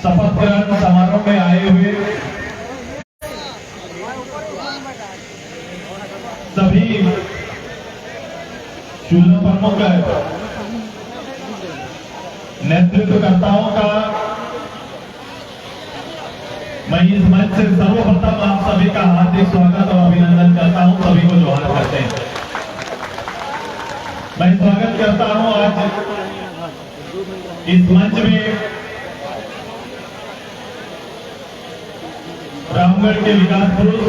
शपथ ग्रहण समारोह में आए हुए सभी चूल्हा प्रमुख नेतृत्वकर्ताओं का मैं इस मंच से सर्वप्रथम आप सभी का हार्दिक स्वागत और अभिनंदन करता हूं। सभी को जोहार करते हैं। मैं स्वागत करता हूं आज इस मंच में रामगढ़ के विकास पुरुष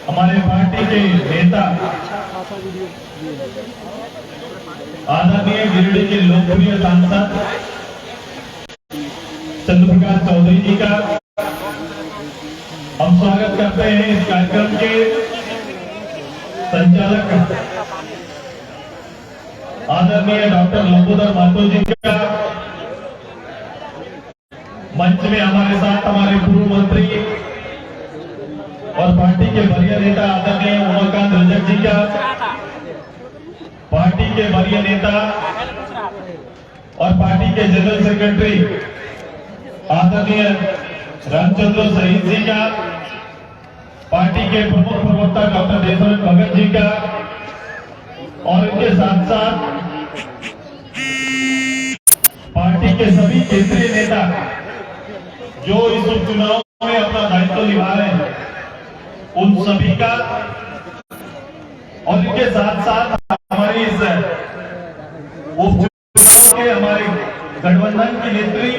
हमारे पार्टी के नेता आदरणीय गिरिडीह के लोकप्रिय सांसद चंद्रप्रकाश चौधरी जी का हम स्वागत करते हैं। इस कार्यक्रम के संचालक आदरणीय डॉक्टर लंबोदर महतो जी का, मंच में हमारे साथ हमारे पूर्व मंत्री और पार्टी के वरीय नेता आदरणीय उमाकांत रजक जी का, पार्टी के वरीय नेता और पार्टी के जनरल सेक्रेटरी आदरणीय रामचंद्र शहीद जी का, पार्टी के प्रमुख प्रवक्ता डॉक्टर देशवंत भगत जी का और इनके साथ साथ पार्टी के सभी केंद्रीय नेता जो इस उपचुनाव में अपना दायित्व निभा रहे हैं उन सभी का, और इनके साथ साथ हमारी इस उपचुनाव के हमारे गठबंधन की नेत्री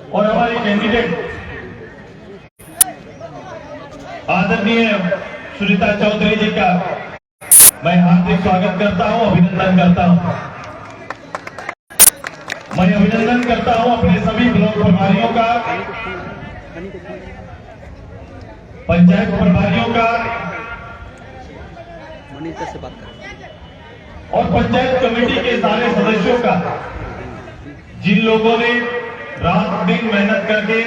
और हमारी कैंडिडेट आदरणीय सुनीता चौधरी जी का मैं हार्दिक स्वागत करता हूं, अभिनंदन करता हूं। मैं अभिनंदन करता हूं अपने सभी ब्लॉक प्रभारियों का, पंचायत प्रभारियों का और पंचायत कमेटी के सारे सदस्यों का, जिन लोगों ने रात दिन मेहनत करके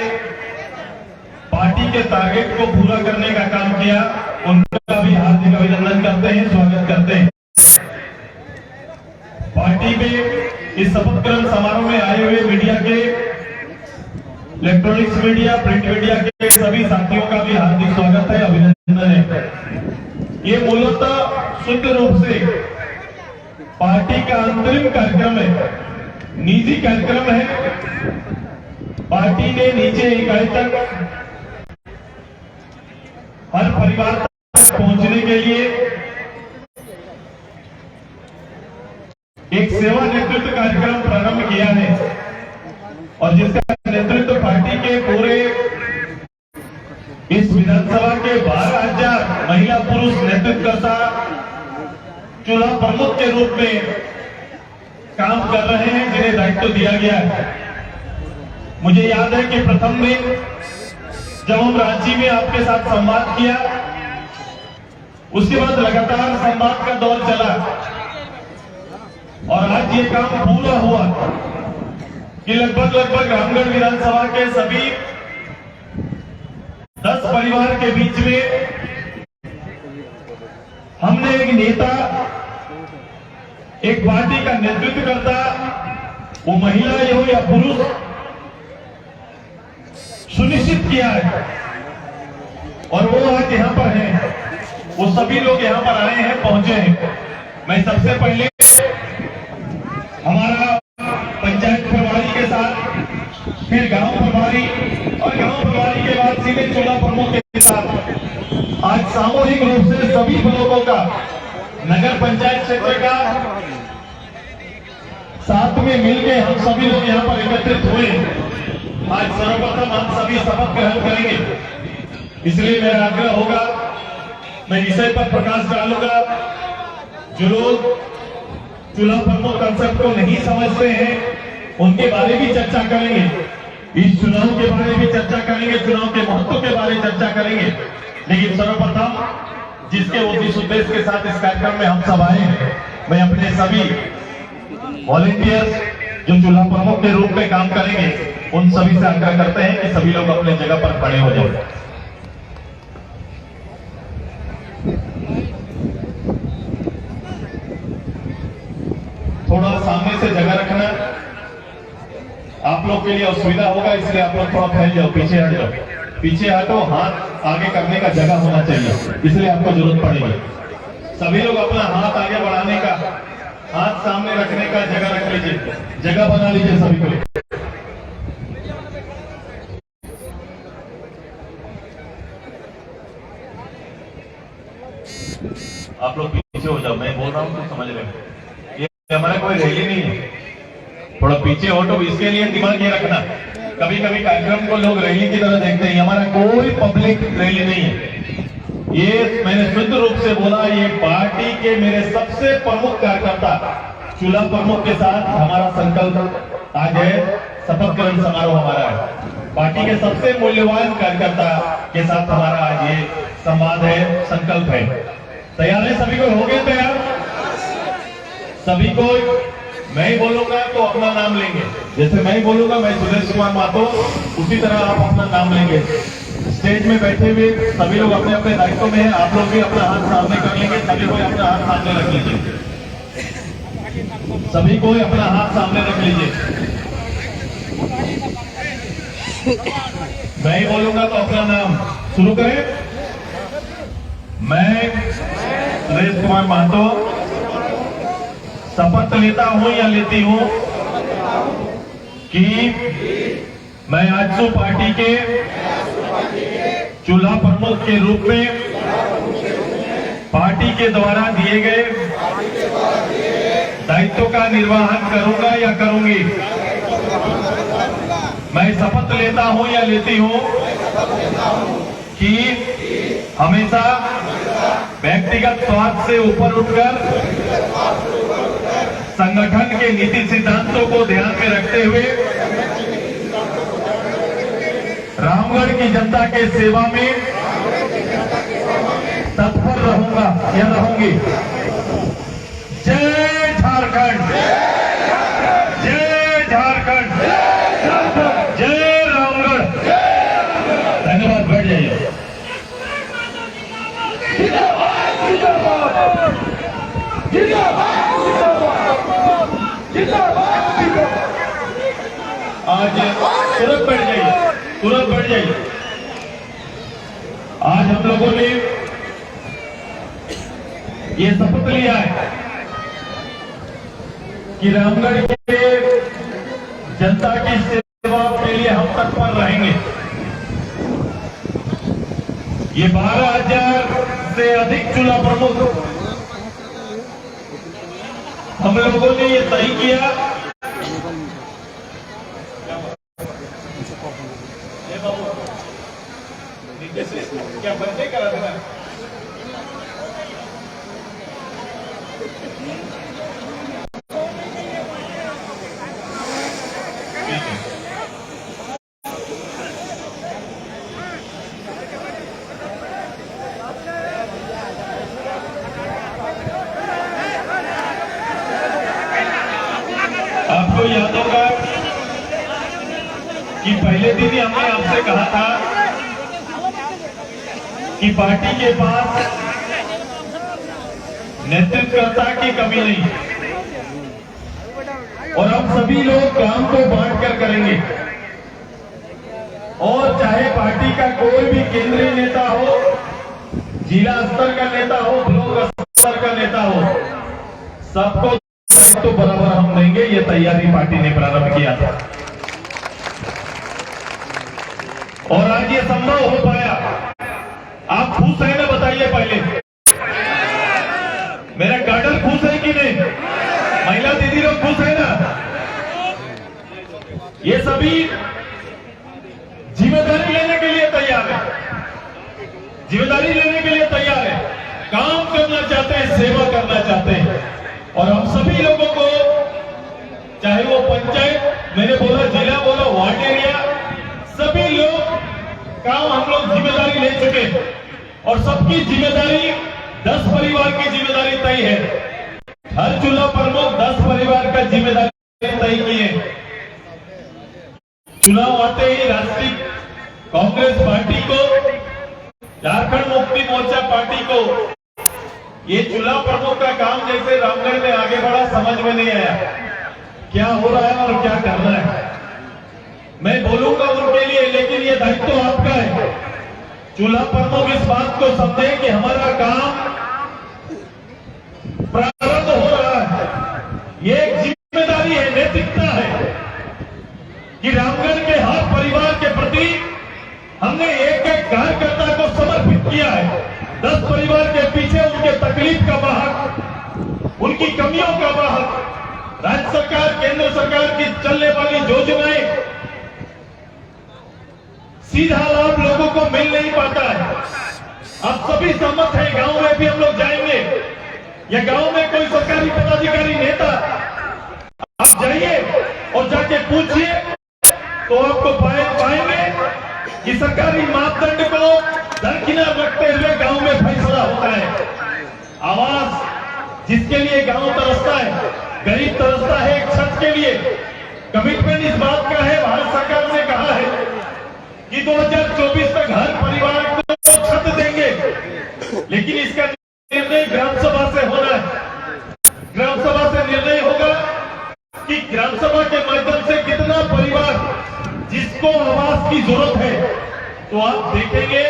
पार्टी के टारगेट को पूरा करने का काम किया, उनका भी हार्दिक अभिनंदन करते हैं, स्वागत करते हैं। पार्टी में इस शपथ ग्रहण समारोह में आए हुए मीडिया के, इलेक्ट्रॉनिक्स मीडिया, प्रिंट मीडिया के सभी साथियों का भी हार्दिक स्वागत है, अभिनंदन है। ये मूलतः शुद्ध रूप से पार्टी का अंतरिम कार्यक्रम है, निजी कार्यक्रम है। पार्टी ने नीचे इकाई तक हर परिवार तक पहुंचने के लिए एक सेवा नेतृत्व कार्यक्रम प्रारंभ किया है और जिसका नेतृत्व पार्टी के पूरे इस विधानसभा के 12,000 महिला पुरुष नेतृत्वकर्ता चुनाव प्रमुख के रूप में काम कर रहे हैं, जिन्हें दायित्व दिया गया है। मुझे याद है कि प्रथम दिन जब हम रांची में आपके साथ संवाद किया, उसके बाद लगातार संवाद का दौर चला और आज ये काम पूरा हुआ कि लगभग रामगढ़ विधानसभा के सभी 10 परिवार के बीच में हमने एक नेता, एक पार्टी का नेतृत्व करता, वो महिला हो या पुरुष, सुनिश्चित किया है और वो आज यहाँ पर हैं। वो सभी लोग यहाँ पर आए हैं, पहुंचे हैं। मैं सबसे पहले हमारा पंचायत प्रभारी के साथ, फिर गांव प्रभारी और गांव प्रभारी के बाद सीधे चुनाव प्रमुख के साथ आज सामूहिक रूप से सभी ब्लॉकों का, नगर पंचायत क्षेत्र का साथ में मिलकर हम सभी लोग यहाँ पर एकत्रित हुए। आज सर्वप्रथम हम सभी शपथ ग्रहण करेंगे, इसलिए मेरा आग्रह होगा, मैं विषय पर प्रकाश डालूंगा। जो लोग चुनाव प्रमुख कंसेप्ट को नहीं समझते हैं उनके बारे में चर्चा करेंगे, इस चुनाव के बारे में चर्चा करेंगे, चुनाव के महत्व के बारे में चर्चा करेंगे। लेकिन सर्वप्रथम जिसके उद्देश्य के साथ इस कार्यक्रम में हम सब आए हैं, मैं अपने सभी वॉलंटियर्स जो चुनाव प्रमुख के रूप में काम करेंगे उन सभी से आग्रह करते हैं कि सभी लोग अपने जगह पर खड़े हो जाए। थोड़ा सामने से जगह रखना। आप लोग के लिए असुविधा होगा, इसलिए आप लोग थोड़ा फैल जाओ, पीछे हट जाओ, पीछे हटो। हाथ आगे करने का जगह होना चाहिए, इसलिए आपको जरूरत पड़ेगी। सभी लोग अपना हाथ आगे बढ़ाने का, हाथ सामने रखने का जगह रख लीजिए, जगह बना लीजिए सभी को। आप लोग पीछे हो जाओ, मैं बोल रहा हूं तो समझ रहे हो, ये हमारा कोई रैली नहीं है। थोड़ा पीछे हटो, इसके लिए दिमाग ये रखना, कभी कभी कार्यक्रम को लोग रैली की तरह देखते हैं, हमारा कोई पब्लिक रैली नहीं है। ये मैंने शुद्ध रूप से बोला, ये पार्टी के मेरे सबसे प्रमुख कार्यकर्ता चूल्हा प्रमुख के साथ हमारा संकल्प आज है, शपथ ग्रहण समारोह हमारा है। पार्टी के सबसे मूल्यवान कार्यकर्ता के साथ हमारा आज ये संवाद है, संकल्प है। तैयार है सभी को? हो गए तैयार? सभी को मैं ही बोलूंगा तो अपना नाम लेंगे, जैसे मैं ही बोलूंगा मैं सुरेश कुमार महतो, उसी तरह आप अपना नाम लेंगे। स्टेज में बैठे हुए सभी लोग अपने अपने दायित्व में हैं, आप लोग भी अपना हाथ सामने कर लेंगे, सभी को अपना हाथ सामने रख लीजिए, सभी को अपना हाथ सामने रख लीजिए। मैं ही बोलूंगा तो अपना नाम शुरू करें। मैं सुरेश कुमार महतो शपथ लेता हूं या लेती हूं कि मैं आजसू पार्टी के चूल्हा प्रमुख के रूप में पार्टी के द्वारा दिए गए दायित्व का निर्वहन करूंगा या करूंगी। मैं शपथ लेता हूं या लेती हूं कि हमेशा व्यक्तिगत स्वार्थ से ऊपर उठकर संगठन के नीति सिद्धांतों को ध्यान में रखते हुए रामगढ़ की जनता के सेवा में तत्पर रहूंगा या रहूंगी। जय झारखंड, जय झारखंड, जय रामगढ़। धन्यवाद, बैठ जाइए। आज तुरंत बैठ जाइए, तुरंत बैठ जाइए। आज हम लोगों ने ये शपथ लिया है कि रामगढ़ के जनता की सेवा के लिए हम तत्पर रहेंगे। ये 12,000 से अधिक चूल्हा प्रमुख हम लोगों ने ये तय किया। क्या बर्थडे करा था? आपको याद होगा कि पहले दिन ही हमने आपसे कहा था कि पार्टी के पास नेतृत्वकर्ता की कमी नहीं, और हम सभी लोग काम को बांटकर करेंगे। और चाहे पार्टी का कोई भी केंद्रीय नेता हो, जिला स्तर का नेता हो, ब्लॉक स्तर का नेता हो, सबको तो बराबर हम देंगे। ये तैयारी पार्टी ने प्रारंभ किया था और आज ये संभव हो पाया। आप खुश हैं ना? बताइए पहले, मेरा गार्डन खुश है कि नहीं? महिला दीदी लोग खुश है ना? ये सभी जिम्मेदारी लेने के लिए तैयार है, जिम्मेदारी लेने के लिए तैयार है, काम करना चाहते हैं, सेवा करना चाहते हैं। और हम सभी लोगों को, चाहे वो पंचायत, मैंने बोला जिला, बोला वार्ड एरिया, सभी लोग काम हम लोग जिम्मेदारी ले चुके और सबकी जिम्मेदारी 10 परिवार की जिम्मेदारी तय है। हर चूल्हा प्रमुख 10 परिवार का जिम्मेदारी तय किए। चुनाव आते ही राष्ट्रीय कांग्रेस पार्टी को, झारखंड मुक्ति मोर्चा पार्टी को ये चूल्हा प्रमुख का काम जैसे रामगढ़ में आगे बढ़ा, समझ में नहीं आया क्या हो रहा है और क्या करना है। मैं बोलूंगा उनके लिए, लेकिन ये दायित्व तो आपका है। चूल्हा प्रमुख इस बात को समझे कि हमारा काम प्रारंभ हो रहा है। ये एक जिम्मेदारी है, नैतिकता है कि रामगढ़ के हर परिवार के प्रति हमने एक एक कार्यकर्ता को समर्पित किया है। 10 परिवार के पीछे उनके तकलीफ का वाहक, उनकी कमियों का वाहक, राज्य सरकार केंद्र सरकार की चलने वाली योजनाएं सीधा लाभ लोगों को मिल नहीं पाता है। आप सभी सहमत हैं, गांव में भी हम लोग जाएंगे या गांव में कोई सरकारी पदाधिकारी नेता, आप जाइए और जाके पूछिए तो आपको पाएंगे कि सरकारी मापदंड को दरकिनार रखते हुए गांव में फैसला होता है। आवाज जिसके लिए गांव तरसता है, गरीब तरसता है एक छत के लिए। कमिटमेंट इस बात का है, भारत सरकार ने कहा है कि 2024 तक हर परिवार को छत देंगे, लेकिन इसका निर्णय ग्राम सभा से होना है। ग्राम सभा से निर्णय होगा कि ग्राम सभा के माध्यम से कितना परिवार जिसको आवास की जरूरत है। तो आप देखेंगे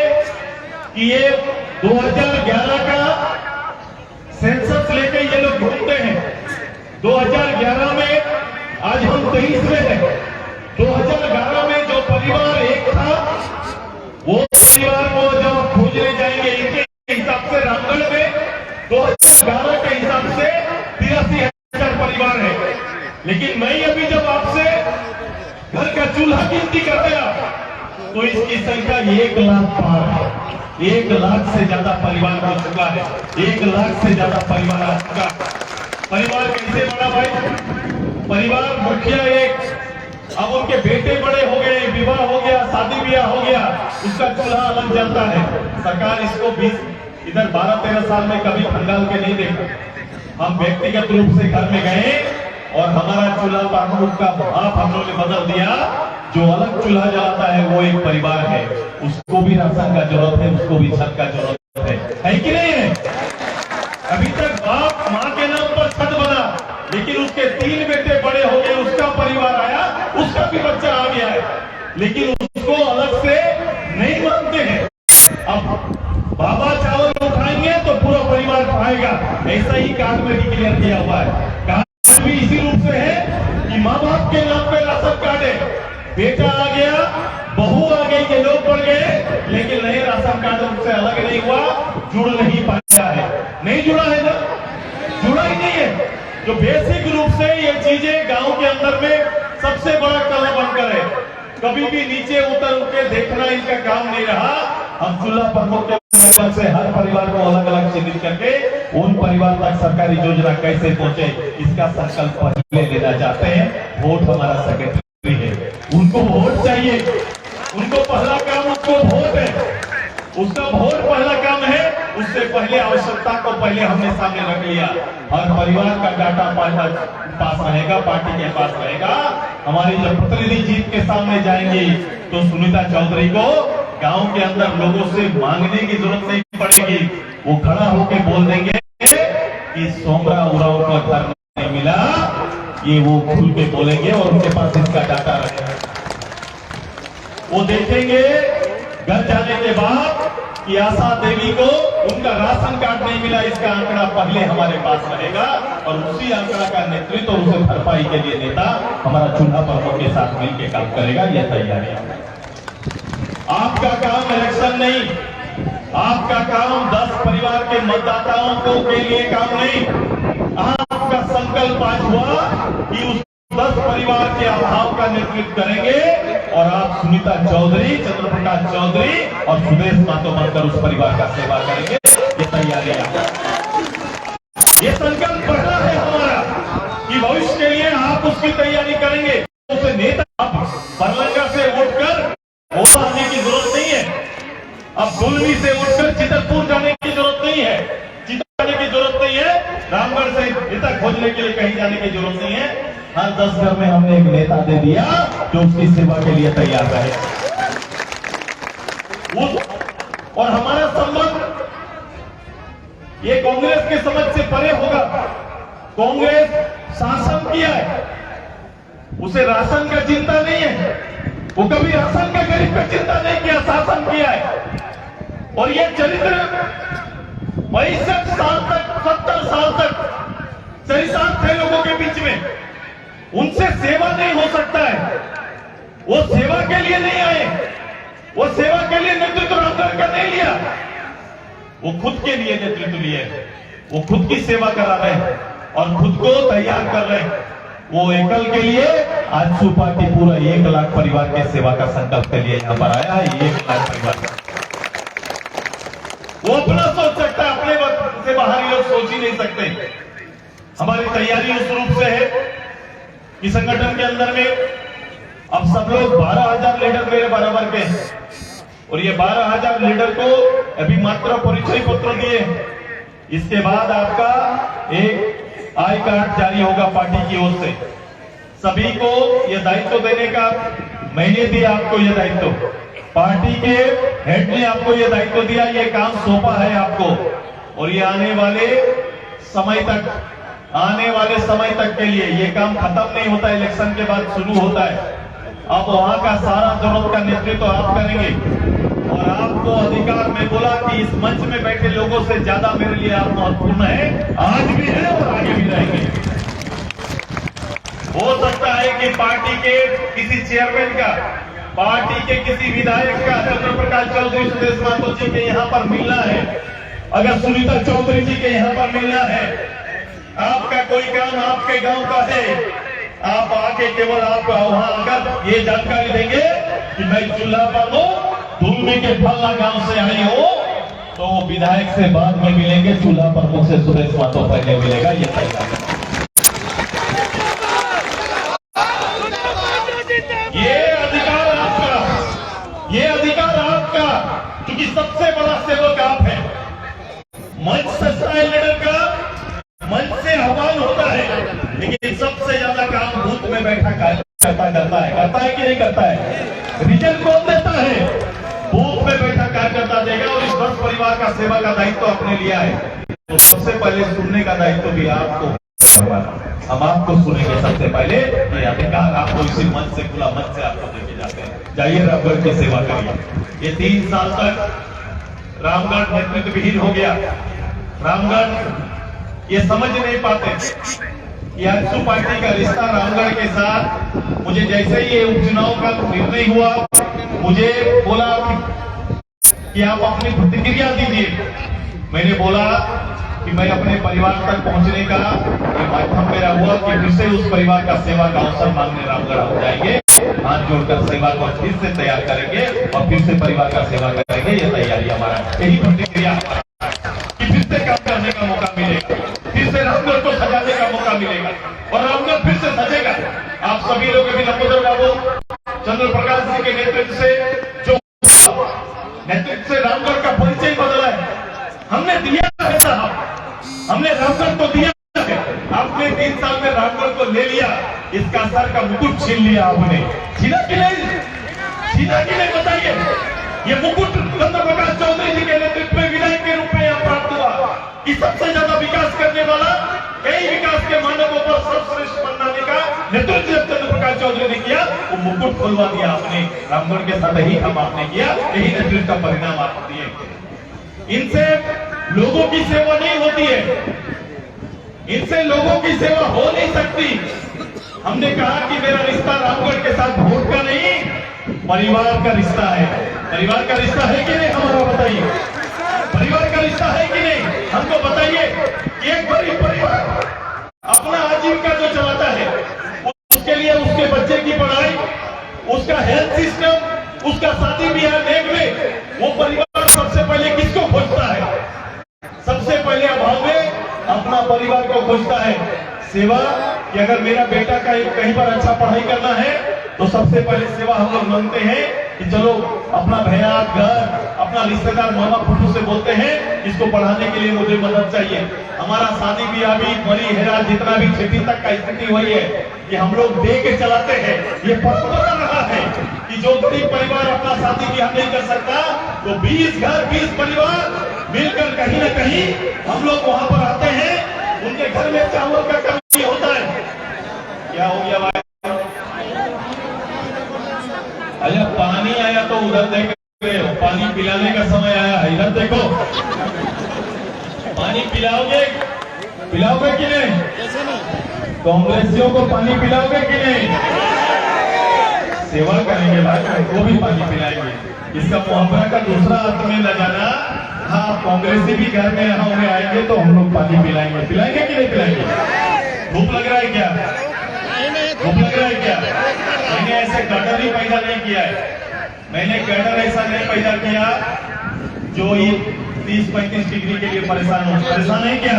कि ये 2011 का सेंसस लेके ये लोग घूमते हैं। 2011 में, आज हम 23 में हैं। 2011 में जो परिवार एक था, वो परिवार को जब खोजने जाएंगे इनके हिसाब से रामगढ़ में 2011 के हिसाब से 83,000 परिवार है। लेकिन मैं अभी जब आपसे घर का चूल्हा गिनती कर गया तो इसकी संख्या 1 लाख पार है। 1 लाख से ज्यादा परिवार हो चुका है। 1 लाख से ज्यादा परिवार आ चुका है। परिवार कैसे बड़ा भाई? परिवार मुखिया एक, अब उनके बेटे बड़े हो गए, विवाह हो गया, शादी ब्याह हो गया, उसका चूल्हा अलग जलता है। सरकार इसको 12 13 साल में कभी खंगाल के नहीं देखा। हम व्यक्तिगत रूप से घर में गए और हमारा चूल्हा प्रमुख का भाव हम लोगों ने बदल दिया। जो अलग चूल्हा जलाता है वो एक परिवार है, उसको भी राशन का जरूरत है, उसको भी छत का जरूरत है कि नहीं है? अभी तक बाप माँ के नाम पर छत बना, लेकिन उसके 3 बेटे बड़े हो गए, उसका परिवार आया, उसका भी बच्चा आ गया है, लेकिन उसको अलग से नहीं मानते हैं। अब बाबा चावल उठाएंगे तो पूरा परिवार खाएगा, ऐसा ही कार्ड में डिक्लेयर किया हुआ है। कार्ड भी इसी रूप से है कि माँ बाप के नाम पे राशन कार्ड है, बेटा आ गया, बहू आ गई के लोग बढ़ गए, लेकिन नहीं, राशन कार्ड उनसे अलग नहीं हुआ, जुड़ नहीं पाया है। नहीं जुड़ा है ना, जुड़ा ही नहीं है। जो बेसिक रूप से ये चीजें गांव के अंदर में सबसे बड़ा कला बनकर है। कभी भी नीचे उतर के देखना इनका काम नहीं रहा। हम चूल्हा प्रमुख के माध्यम से हर परिवार को अलग अलग चिन्हित करके उन परिवार तक सरकारी योजना कैसे पहुंचे, इसका संकल्प पहले लेना चाहते हैं। वोट हमारा सेक्रेटरी है, उनको वोट चाहिए, उनको पहला काम उसको वोट है, उसका वोट पहला काम है। उससे पहले आवश्यकता को पहले हमने सामने रख लिया। हर परिवार का डाटा पास रहेगा, पार्टी के पास रहेगा। हमारी जब प्रतिनिधि जीत के सामने जाएंगी तो सुनीता चौधरी को गांव के अंदर लोगों से मांगने की जरूरत नहीं पड़ेगी। वो खड़ा होकर बोल देंगे कि सोमरा उराव का घर नहीं मिला, ये वो खुल के बोलेंगे और उनके पास इसका डाटा रहेगा। वो देखेंगे घर जाने के बाद कि आशा देवी को उनका राशन कार्ड नहीं मिला, इसका आंकड़ा पहले हमारे पास रहेगा और उसी आंकड़ा का नेतृत्व और उसे भरपाई के लिए नेता हमारा चूल्हा प्रमुख के साथ मिलकर काम करेगा। यह तैयारी है। आपका काम इलेक्शन नहीं, आपका काम 10 परिवार के मतदाताओं को के लिए काम नहीं। आपका संकल्प आज हुआ कि उस 10 परिवार के अभाव का नेतृत्व करेंगे और आप सुनीता चौधरी, चंद्रप्रकाश चौधरी और सुदेश मातो बनकर उस परिवार का सेवा करेंगे। ये तैयारी है, ये संकल्प पहला है हमारा कि भविष्य के लिए आप उसकी तैयारी करेंगे। उसे नेता आप बरलंगा से उठकर ओला आने की जरूरत नहीं है, अब गुलवी से उठकर चितरपुर जाने की जरूरत नहीं है, जाने की जरूरत नहीं है, रामगढ़ से नेता खोजने के लिए कहीं जाने की जरूरत नहीं है। हर 10 घर में हमने एक नेता दे दिया जो उसकी सेवा के लिए तैयार रहे। और हमारा संबंध ये कांग्रेस के समझ से परे होगा। कांग्रेस शासन किया है, उसे राशन का चिंता नहीं है। वो कभी राशन का गरीब का चिंता नहीं किया, शासन किया है। और ये चरित्र 65 साल तक 70 साल तक चरितार्थ थे लोगों के बीच में, उनसे सेवा नहीं हो सकता है। वो सेवा के लिए नहीं आए, वो सेवा के लिए नेतृत्व रामगढ़ का नहीं लिया, वो खुद के लिए नेतृत्व लिए, वो खुद की सेवा करा रहे और खुद को तैयार कर रहे। वो एकल के लिए आज सुपा की पूरा 1 लाख परिवार के सेवा का संकल्प के लिए यहाँ पर आया है। 1 लाख परिवार का वो अपना सोच सकता है, अपने वक्त से बाहरी लोग सोच ही नहीं सकते। हमारी तैयारी उस रूप से है कि संगठन के अंदर में अब सब लोग 12,000 लीडर मेरे बराबर के हैं और ये 12,000 लीडर को अभी मात्र परिचय पत्र दिए। इसके बाद आपका एक आई कार्ड जारी होगा पार्टी की ओर से। सभी को ये दायित्व देने का मैंने दिया, आपको ये दायित्व, पार्टी के हेड ने आपको ये दायित्व दिया, ये काम सौंपा है आपको। और ये आने वाले समय तक के लिए ये काम खत्म नहीं होता, इलेक्शन के बाद शुरू होता है। अब वहां का सारा जरूरत का नेतृत्व आप करेंगे और आपको अधिकार, मैं बोला कि इस मंच में बैठे लोगों से ज्यादा मेरे लिए आप महत्वपूर्ण है, आज भी है और आगे भी रहेंगे। हो सकता है कि पार्टी के किसी चेयरमैन का, पार्टी के किसी विधायक का, चंद्र प्रकाश चौधरी, सुदेश महतो जी के यहाँ पर मिलना है, अगर सुनीता चौधरी जी के यहाँ पर मिलना है, आपका कोई काम आपके गांव का है, आप आके केवल आप वहां अगर ये जानकारी देंगे कि मैं चूल्हा पर हूं, धुलमी के फल्ला गांव से आई हूं, तो विधायक से बाद में मिलेंगे, चूल्हा पर मुझसे सुरेश महतो पहले मिलेगा। ये तय ये अधिकार आपका, क्योंकि सबसे बड़ा सेवक आप है। मंच सस्ता है लीडर का, मंच से आह्वान होता है, लेकिन सबसे ज्यादा काम बूथ में बैठा करता है कि नहीं करता है? रिजल्ट कौन देता है? बूथ में बैठा कार्यकर्ता देगा। और इस वर्ष परिवार का सेवा का दायित्व आपने लिया है, तो सबसे पहले सुनने का दायित्व भी आपको, हम आपको सुनेंगे सबसे पहले। ये अधिकार आपको इसी मंच से, खुला मंच से आपको देके जाते हैं। जाइए रामगढ़ की सेवा करिए। ये 3 साल तक रामगढ़ नेतृत्व विहीन हो गया। रामगढ़ ये समझ नहीं पाते कि आजसू पार्टी का रिश्ता रामगढ़ के साथ। मुझे जैसे ही ये उपचुनाव का निर्णय हुआ, मुझे बोला कि आप अपनी प्रतिक्रिया दीजिए। मैंने बोला कि मैं अपने परिवार तक पहुंचने का ये माध्यम मेरा हुआ कि फिर से उस परिवार का सेवा का अवसर मांगने रामगढ़ हो जाएंगे, हाथ जोड़कर सेवा को फिर से तैयार करेंगे और फिर से परिवार का सेवा करेंगे। ये तैयारी हमारा, यही प्रतिक्रिया कि फिर से काम करने का मौका मिलेगा, फिर से रामगढ़ को सजाने का मौका मिलेगा और रामगढ़ फिर से सजेगा। आप सभी लोग अभी लंबोदर बाबू, चंद्र प्रकाश जी के नेतृत्व से जो नेतृत्व से रामगढ़ का परिचय बदला है, हमने दिया है साहब, हमने रामगढ़ को दिया है। आपने 3 साल में रामगढ़ को ले लिया, इसका सर का मुकुट छीन लिया आपने। छीना कि नहीं? छीना कि नहीं बताइए? ये मुकुट चंद्र प्रकाश चौधरी जी के नेतृत्व में विधायक के रूप में यहाँ प्राप्त हुआ कि सबसे ज्यादा विकास करने वाला, कई विकास के मानकों पर सर्वश्रेष्ठ बनाने का नेतृत्व जब चंद्र प्रकाश चौधरी ने किया, वो मुकुट खुलवा दिया आपने। रामगढ़ के साथ ही हम आपने किया, यही नेतृत्व का परिणाम आप दिए। इनसे लोगों की सेवा नहीं होती है, इनसे लोगों की सेवा हो नहीं सकती। हमने कहा कि मेरा रिश्ता रामगढ़ के साथ वोट का नहीं, परिवार का रिश्ता है। परिवार का रिश्ता है कि नहीं? हमारा बताइए, परिवार का रिश्ता है कि नहीं? हमको बताइए। एक गरीब परिवार अपना आजीविका जो चलाता है, उसके लिए उसके बच्चे की पढ़ाई, उसका हेल्थ सिस्टम, उसका शादी ब्याह देख ले, वो परिवार सबसे पहले किसको खोजता है? सबसे पहले अभाव में अपना परिवार को खोजता है। सेवा कि अगर मेरा बेटा का कहीं पर अच्छा पढ़ाई करना है, तो सबसे पहले सेवा हम लोग मांगते हैं कि चलो अपना भैया, घर, अपना रिश्तेदार, मामा फूफू से बोलते हैं इसको पढ़ाने के लिए मुझे मदद चाहिए। हमारा शादी ब्याह भी, बड़ी हेरा, जितना भी खेती तक का स्थिति हुई है, कि हम लोग दे के चलाते हैं। ये पता रहा है कि जो गरीब परिवार अपना शादी ब्याह नहीं कर सकता, तो 20 घर, 20 परिवार मिलकर कहीं न कहीं हम लोग वहां पर आते हैं। उनके घर में चावल का कमी होता है। क्या हो गया भाई? अच्छा पानी आया तो उधर देख रहे हो, पानी पिलाने का समय आया है, इधर देखो। पानी पिलाओगे पिलाओगे कि नहीं? कांग्रेसियों को पानी पिलाओगे कि नहीं? सेवा करेंगे भाई, उनको भी पानी पिलाएंगे। इसका मुहावरा का दूसरा अर्थ में न जाना, हाँ कांग्रेसी भी घर में यहाँ उन्हें आएंगे तो हम लोग पानी पिलाएंगे। पिलाएंगे कि नहीं पिलाएंगे? भूख लग रहा है क्या? भूख लग रहा है क्या? मैंने ऐसे गटर ही पैदा नहीं किया है, मैंने गटर ऐसा नहीं पैदा किया जो ये 30-35 डिग्री के लिए परेशान नहीं किया।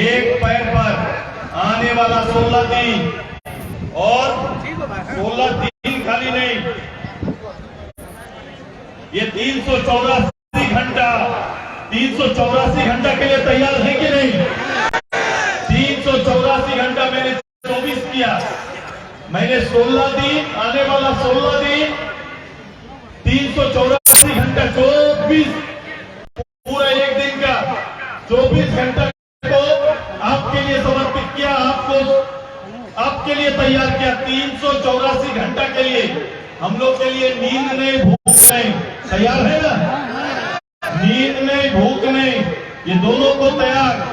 एक पैर पर आने वाला 16 दिन, और 16 दिन खाली नहीं, ये 384 घंटा, 384 घंटा के लिए तैयार है कि नहीं? 384 घंटा मैंने 24 किया, मैंने 16 दिन, आने वाला 16 दिन, 384 घंटा, 24 पूरा एक दिन का 24 घंटा को आपके लिए समर्पित किया, आपके लिए तैयार किया। 384 घंटा के लिए हम लोग के लिए नींद नहीं, भूख नहीं, तैयार है ना? नींद नहीं, भूख नहीं, ये दोनों को तैयार।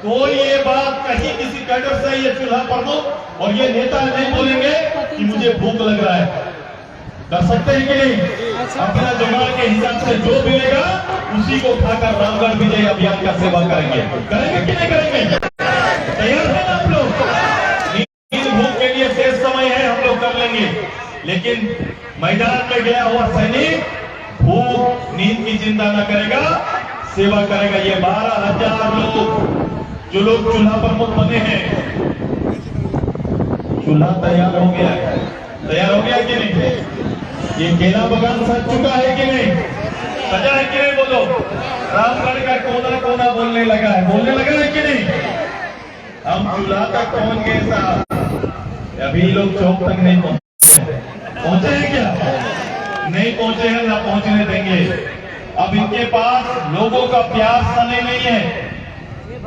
कोई ये बात कहीं किसी कैडर से ये चूल्हा प्रमुख और ये नेता नहीं बोलेंगे कि मुझे भूख लग रहा है। कर सकते हैं कि नहीं? अपना जुगाड़ के हिसाब से जो मिलेगा उसी को खाकर रामगढ़ विजय अभियान का सेवा करेंगे। करेंगे कि नहीं करेंगे? तैयार है ना आप लोग? नींद भूख के लिए शेष समय है, हम लोग कर लेंगे, लेकिन मैदान में गया हुआ सैनिक भूख नींद की चिंता न करेगा, सेवा करेगा। ये 12,000 लोग जो लोग चूल्हा प्रमुख बने हैं, चूल्हा तैयार हो गया है, तैयार हो गया कि नहीं? ये केला बगान सज चुका है कि नहीं? सजा है कि नहीं? बोलो। रामगढ़ का कोना कोना बोलने लगा है, बोलने लगा है कि नहीं? हम चूल्हा तक पहुंच गए साहब, अभी लोग चौक तक नहीं पहुंचे हैं क्या? नहीं पहुंचे हैं, ना पहुंचने देंगे। अब इनके पास लोगों का प्यार सने नहीं है,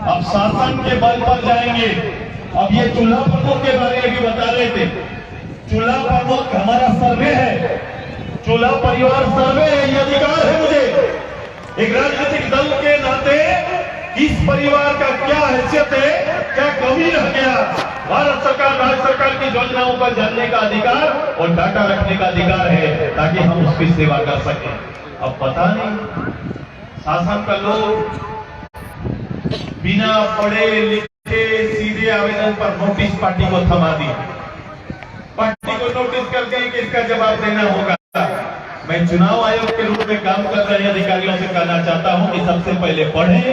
अब शासन के बल पर जाएंगे। अब ये चूल्हा प्रमुख के बारे में भी बता रहे थे, चूल्हा प्रमुख हमारा सर्वे है, चूल्हा परिवार सर्वे है, ये अधिकार है मुझे एक राजनीतिक दल के नाते। इस परिवार का क्या हैसियत है, क्या कमी रह गया? भारत सरकार, राज्य सरकार की योजनाओं पर जानने का अधिकार और डाटा रखने का अधिकार है, ताकि हम उसकी सेवा कर सकें। अब पता नहीं शासन का लोग बिना पढ़े लिखे सीधे आवेदन पर नोटिस पार्टी को थमा दी, पार्टी को नोटिस कर दिए कि इसका जवाब देना होगा। मैं चुनाव आयोग के रूप में काम कर रहे अधिकारियों से कहना चाहता हूं कि सबसे पहले पढ़ें,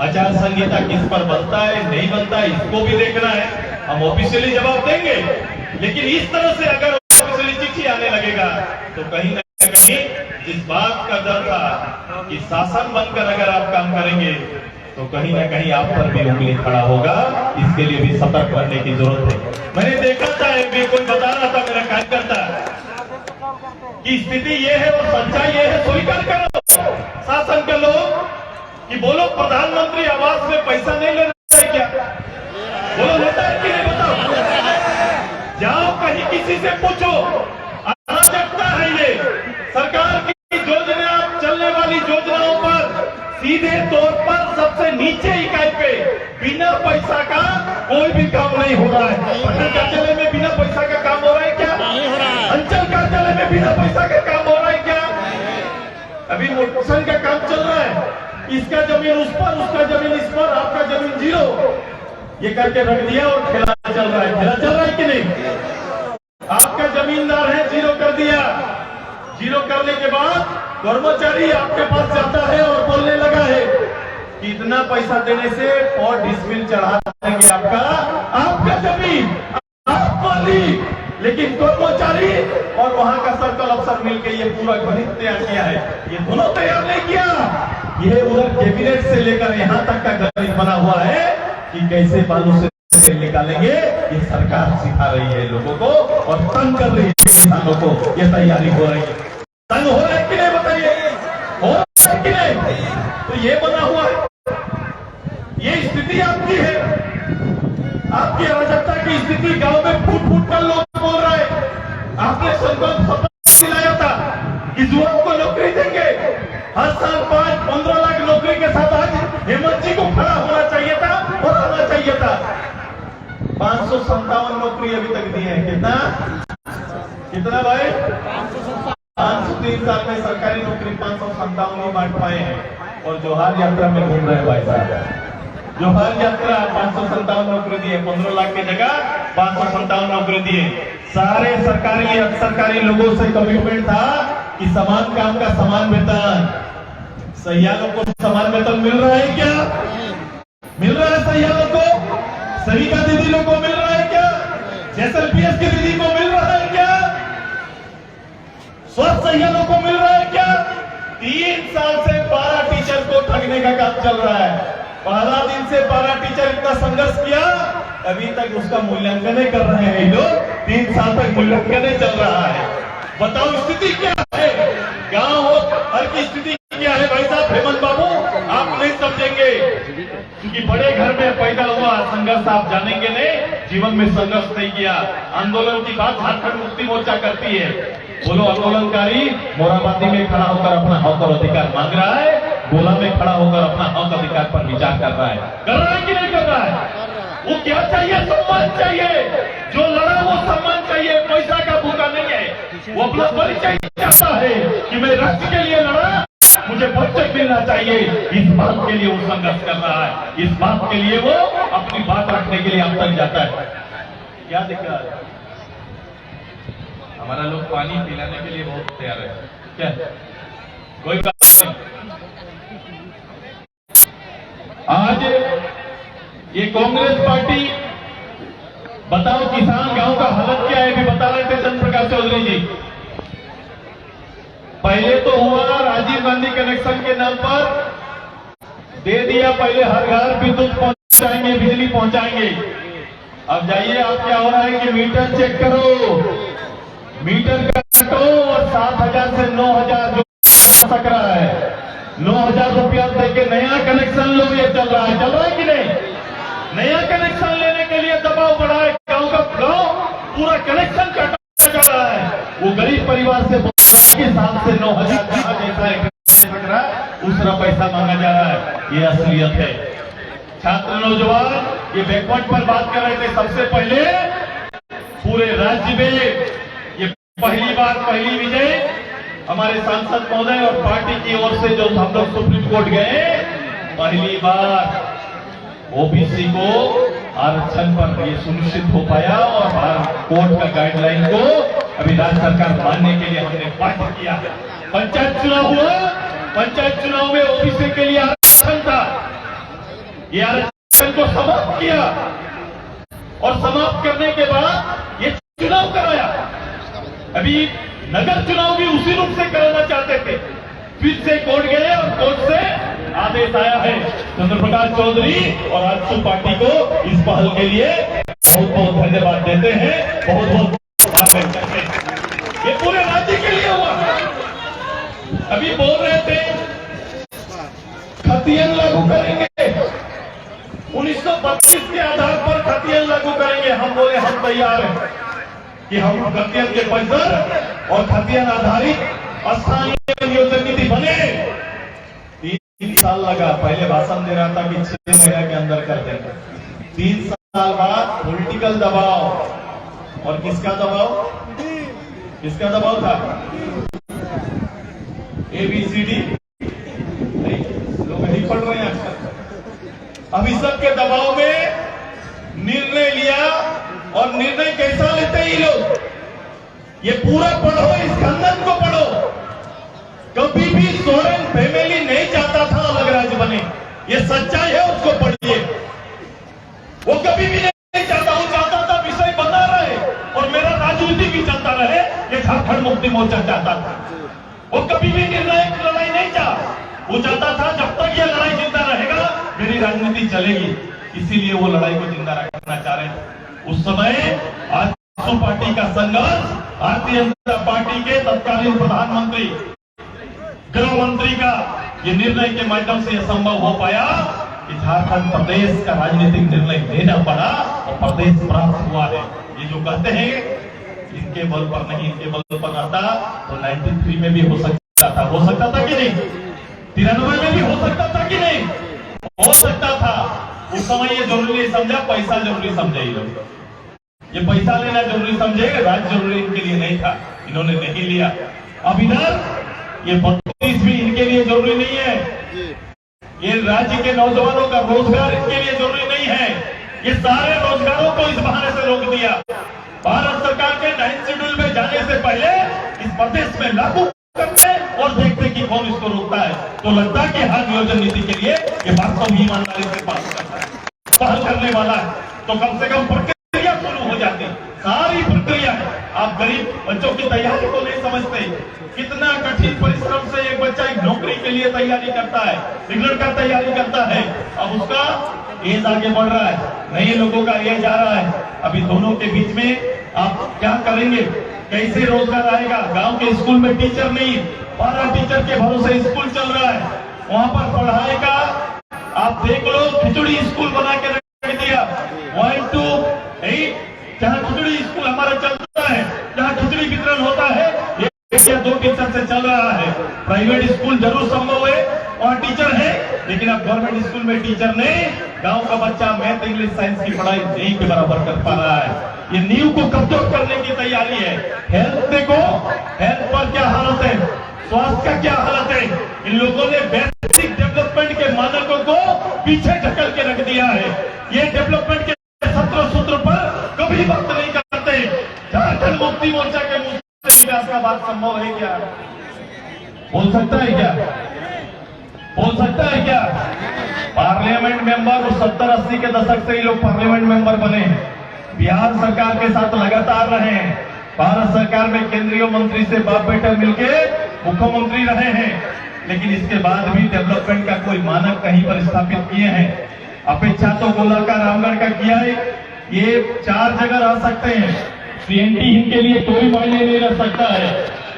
आचार संहिता किस पर बनता है नहीं बनता है इसको भी देखना है। हम ऑफिशियली जवाब देंगे, लेकिन इस तरह से अगर ऑफिशियली चिट्ठी आने लगेगा तो कहीं ना कहीं इस बात का डर था कि शासन बनकर अगर आप काम करेंगे तो कहीं ना कहीं आप पर भी उंगली खड़ा होगा। इसके लिए भी सतर्क रहने की जरूरत है। मैंने देखा था, कोई बता रहा था मेरा कार्यकर्ता कि स्थिति ये है और सच्चाई ये है, स्वीकार करो शासन के लोग कि बोलो प्रधानमंत्री आवास में पैसा नहीं ले रहा है क्या? बोलो लेता है कि नहीं? बताओ, जाओ कहीं किसी से पूछो, अराजकता है ये। सरकार की योजना, चलने वाली योजनाओं पर सीधे तौर पर सबसे नीचे इकाई पे बिना पैसा का कोई भी काम नहीं हो रहा है। पटना कार्यालय में बिना पैसा का काम हो रहा है क्या? नहीं हो रहा है। अंचल कार्यालय में बिना पैसा का काम हो रहा है क्या? अभी मोटरसाइकिल का काम चल रहा है, इसका जमीन उस पर, उसका जमीन इस पर, आपका जमीन जीरो, ये करके रख दिया और खेला चल रहा है। खेला चल रहा है कि नहीं? आपका जमींदार है, जीरो कर दिया। जीरो करने के बाद कर्मचारी आपके पास जाता है और बोलने लगा है कि इतना पैसा देने से और डिस्मिल चढ़ा देंगे आपका जमीन, आप मालिक। लेकिन कर्मचारी और वहां का सर्कल अफसर मिलकर ये पूरा गणित तैयार किया है, ये दोनों तैयार नहीं किया। ये उधर कैबिनेट से लेकर यहाँ तक का गणित बना हुआ है कि कैसे बालू से तेल निकालेंगे। ये सरकार सिखा रही है लोगों को और तंग कर रही है किसानों को। ये तैयारी हो रही है, तंग हो रहा है कि नहीं? बताइए, हो रहा है कि नहीं? तो ये बना हुआ है, ये स्थिति आपकी है, आपकी अराजकता की स्थिति। गांव में फूट फूट कर लोग बोल रहे हैं, आपने संकल्प 557 नौकरी अभी तक दी है। कितना कितना भाई? 503 साल में सरकारी नौकरी 557 ही बांट पाए हैं। और जोहार यात्रा में घूम रहे हैं भाई साहब। जोहार यात्रा 557 नौकरी दिए, 15 लाख की जगह 557 नौकरी दिए। सारे सरकारी सरकारी लोगों से कमिटमेंट था कि समान काम का समान वेतन। सैयालों को समान वेतन मिल रहा है क्या? मिल रहा है सैयालों को? सविता दीदी लोग को मिल रहा है क्या? जैसलपीएस की दीदी को मिल रहा है क्या? स्वास्थ्य सैयालों को मिल रहा है क्या? 3 साल से 12 टीचर को ठगने का काम चल रहा है। पहला दिन से 12 टीचर इतना संघर्ष किया, अभी तक उसका मूल्यांकन नहीं कर रहे हैं लोग। 3 साल तक मूल्यांकन चल रहा है। बताओ स्थिति क्या है? गांव हो हर की स्थिति क्या है भाई साहब? हेमंत बाबू आप नहीं समझेंगे, क्योंकि बड़े घर में पैदा हुआ। संघर्ष आप जानेंगे नहीं, जीवन में संघर्ष नहीं किया। आंदोलन की बात झारखंड मुक्ति मोर्चा करती है। बोलो आंदोलनकारी मोराबादी में खड़ा होकर अपना हक और अधिकार मांग रहा है, गोला में खड़ा होकर अपना हक अधिकार पर विचार कर रहा है कि नहीं कर रहा है? वो क्या चाहिए? सम्मान चाहिए। जो लड़ा वो सम्मान चाहिए, पैसा का भूखा नहीं है। वो अपना परिचय चाहता है कि मैं राष्ट्र के लिए लड़ा, मुझे परिचय मिलना चाहिए। इस बात के लिए वो संघर्ष कर रहा है। इस बात के लिए वो अपनी बात रखने के लिए अब तक जाता है। क्या दिख रहा है? हमारा लोग पानी पिलाने के लिए बहुत तैयार है। क्या कोई बात नहीं। आज ये कांग्रेस पार्टी, बताओ किसान गांव का हालत क्या है? भी बता रहे थे चंद्र प्रकाश चौधरी जी। पहले तो हुआ राजीव गांधी कनेक्शन के नाम पर दे दिया, पहले हर घर विद्युत पहुंचाएंगे, बिजली पहुंचाएंगे। अब जाइए, आप क्या हो रहा है कि मीटर चेक करो, मीटर काटो और 7,000 से 9,000 जो सक रहा है, 9,000 रुपया देके नया कनेक्शन लो। ये चल रहा है कि नहीं? नया कनेक्शन लेने के लिए दबाव बढ़ा है। गांव का गांव पूरा कनेक्शन काटा जा रहा है। वो गरीब परिवार से 7 से 9,000 जहां जैसा सक रहा है, दूसरा पैसा मांगा जा रहा है। ये असलियत है। छात्र नौजवान ये बैकवर्ड पर बात कर रहे थे। सबसे पहले पूरे राज्य में ये पहली बार, पहली विजय हमारे सांसद महोदय और पार्टी की ओर से जो हम लोग सुप्रीम कोर्ट गए, पहली बार ओबीसी को आरक्षण पर ये सुनिश्चित हो पाया। और कोर्ट का गाइडलाइन को अभी राज्य सरकार मानने के लिए हमने पार्टी किया। पंचायत चुनाव हुआ, पंचायत चुनाव में ओबीसी के लिए आरक्षण था। ये आरक्षण को समाप्त किया और समाप्त करने के बाद ये चुनाव कराया। अभी नगर चुनाव भी उसी रूप से कराना चाहते थे, फिर से कोर्ट गए और कोर्ट से आदेश आया है। चंद्र प्रकाश चौधरी और आजसू पार्टी को इस पहल के लिए बहुत बहुत धन्यवाद देते हैं, बहुत बहुत आभार व्यक्त करते हैं। ये पूरे राज्य के लिए हुआ। अभी बोल रहे थे खतियन लागू करेंगे, 1932 के आधार पर खतियन लागू करेंगे। हम बोले हम तैयार हैं कि हम खतियन के पैसर और खतियन आधारित स्थानीय नियोजन नीति बने। 3 साल लगा। पहले भाषण दे रहा था कि 6 महीने के अंदर कर देंगे। 3 साल बाद पॉलिटिकल दबाव। और किसका दबाव? किसका दबाव था? ABCD लोग नहीं पढ़ रहे हैं आजकल। अब इस सब के दबाव में निर्णय लिया। और निर्णय कैसा लेते हैं ये लोग? ये पूरा पढ़ो, इस खंडन को पढ़ो। कभी भी सोरेन फैमिली नहीं चाहता था अलग राज्य बने। ये सच्चाई है, उसको पढ़िए। वो कभी भी नहीं चाहता। वो चाहता था विषय बना रहे और मेरा राजनीति भी चलता रहे। ये झारखंड मुक्ति मोर्चा चाहता था। वो कभी भी निर्णायक लड़ाई नहीं चाहा। वो चाहता था जब तक ये लड़ाई जिंदा रहेगा मेरी राजनीति चलेगी। इसीलिए वो लड़ाई को जिंदा रखना चाह रहे थे। उस समय आजसू पार्टी का संघर्ष, भारतीय जनता पार्टी के तत्कालीन प्रधानमंत्री, गृह मंत्री का ये निर्णय के माध्यम से यह संभव हो पाया कि झारखंड प्रदेश का राजनीतिक निर्णय लेना पड़ा और प्रदेश प्राप्त हुआ है। ये जो कहते हैं इनके बल पर नहीं, इनके बल पर रहता तो 93 में भी हो सकता था। हो सकता था कि नहीं? 93 में भी हो सकता था कि नहीं? हो सकता था। उस समय ये जरूरी नहीं समझा, पैसा जरूरी समझा ये लोग। ये पैसा लेना जरूरी समझे, राज जरूरी इनके लिए नहीं था, इन्होंने नहीं लिया। अब इधर ये 32 भी इनके लिए जरूरी नहीं है, ये राज्य के नौजवानों का रोजगार इनके लिए जरूरी नहीं है। ये सारे रोजगारों को इस बहाने से रोक दिया। भारत सरकार के 9 शेड्यूल में जाने से पहले इस प्रदेश में लागू करते और देखते कि कौन इसको रोकता है। तो लगता है कि हर नियोजन नीति के लिए ये वास्तव ही ईमानदारी से पास करता है, पहल करने वाला है, तो कम से कम प्रक्रिया शुरू हो जाती। सारी प्रक्रिया आप गरीब बच्चों की तैयारी को नहीं समझते, कितना कठिन परिश्रम से एक बच्चा एक नौकरी के लिए तैयारी करता है, रिजल्ट का तैयारी करता है। अब उसका एज आगे बढ़ रहा है, नए लोगों का एज आ रहा है। अभी दोनों के बीच में आप क्या करेंगे, कैसे रोजगार आएगा? गांव के स्कूल में टीचर नहीं, 12 टीचर के भरोसे स्कूल चल रहा है, वहां पर पढ़ाई का आप देख लो, खिचड़ी स्कूल बना के रख दिया। 1 to 8 जहाँ खिचड़ी स्कूल हमारा चलता है, जहाँ खिचड़ी वितरण होता है, ये 2 टीचर से चल रहा है। प्राइवेट स्कूल जरूर संभव है और टीचर है, लेकिन अब गवर्नमेंट स्कूल में टीचर नहीं, गांव का बच्चा मैथ इंग्लिश साइंस की पढ़ाई नहीं के बराबर कर पा रहा है। ये नींव को कमजोर करने की तैयारी है। हेल्थ देखो, हेल्थ पर क्या हालत है, स्वास्थ्य का क्या हालत है। इन लोगों ने बेसिक डेवलपमेंट के मानकों को पीछे ढकल के रख दिया है। ये डेवलपमेंट के 17 सूत्र पर कभी बात नहीं करते। झारखंड मुक्ति मोर्चा के मुंह से विकास का बात संभव है क्या? बोल सकता है क्या? बोल सकता है क्या? पार्लियामेंट मेंबर 70-80 के दशक से ही लोग पार्लियामेंट मेंबर बने, बिहार सरकार के साथ लगातार रहे हैं, भारत सरकार में केंद्रीय मंत्री से बाप बेटा मिलके मुख्यमंत्री रहे हैं, लेकिन इसके बाद भी डेवलपमेंट का कोई मानक कहीं पर स्थापित किए हैं? अपेक्षा तो गोलाकार रामगढ़ का किया है, ये 4 जगह रह सकते हैं। सीएनटी इनके लिए कोई मायने नहीं रह सकता है।